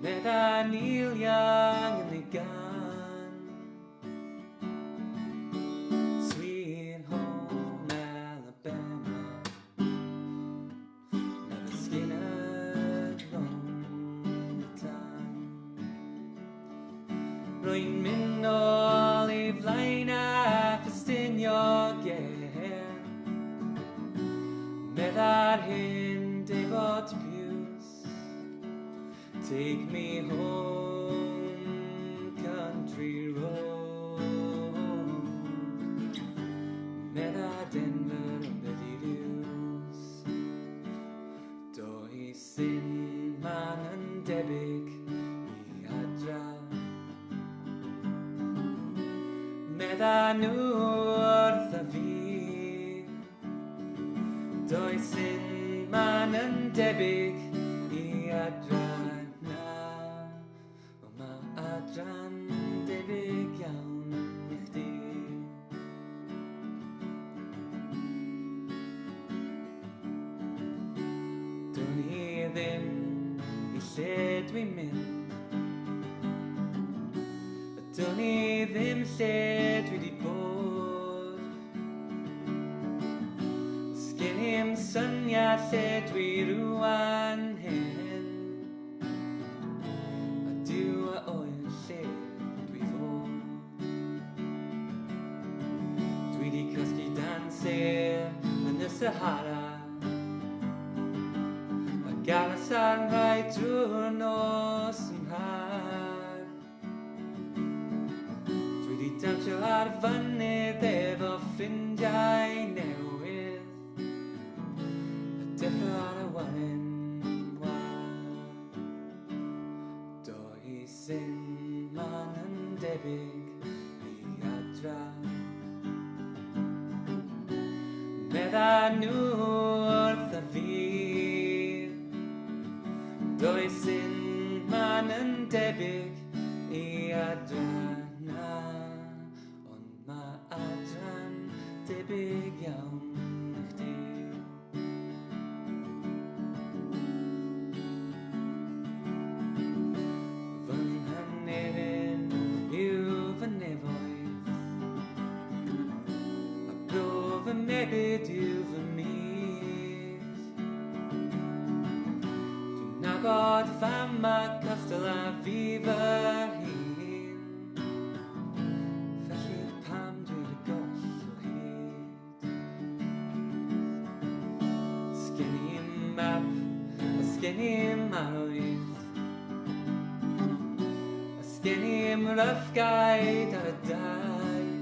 Meddai'n eiliang yn ei gan. Sweet home Alabama, never skinnered rhwng y tan. Rwy'n mynd nôl i flaen a ffestynio ger, meddai'r hyn de bod piws. Take me home, country road. Meddai Denver yn bediws. Does un man yn debyg i adra. Meddai nhw wrth y fi. Does un man yn debyg i adra. Adran debyg iawn i chdi. Dwn i ddim i lle dwi'n mynd, dwn i ddim lle dwi 'di bod. Sgen i'm syniad lle dwi rŵan hyn, a dyw a oer lle dwi fod. Dwi 'di cysgu dan sêr yn y Sahara, a galas ar rhai drwy'r nos yn nhad. Dwi 'di dawnsio ar fynydd efo ffrindiau newydd, a deffro ar y wan. Does un man yn debyg i adra. Meddai nhw wrth y fi. Does un man yn debyg i adra na, ond mae adra'n debyg iawn i chdi. Fy mebyd yw fy mis. Dwi'n nabod fam a costel a fi fy hun, felly pam dwi'n y goll o hyd. Sgen i'm map, a sgen i'm arwydd, a sgen i'm rough guide ar y daith.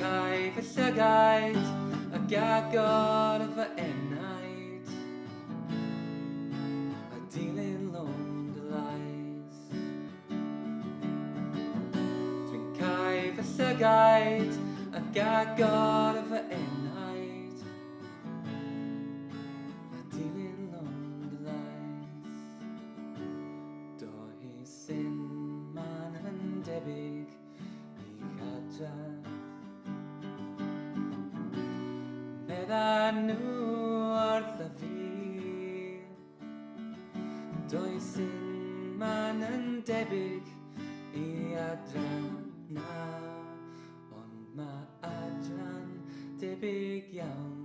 Cae fy llygaid ac agor fy enaid, a dilyn lond y lais. Dwi'n cae fy llygaid ac agor fy enaid, a dilyn lond y lais. Does un man yn debyg i adra. Meddai nhw wrth y fi. Does un man yn debyg i adra na, ond mae adra'n debyg iawn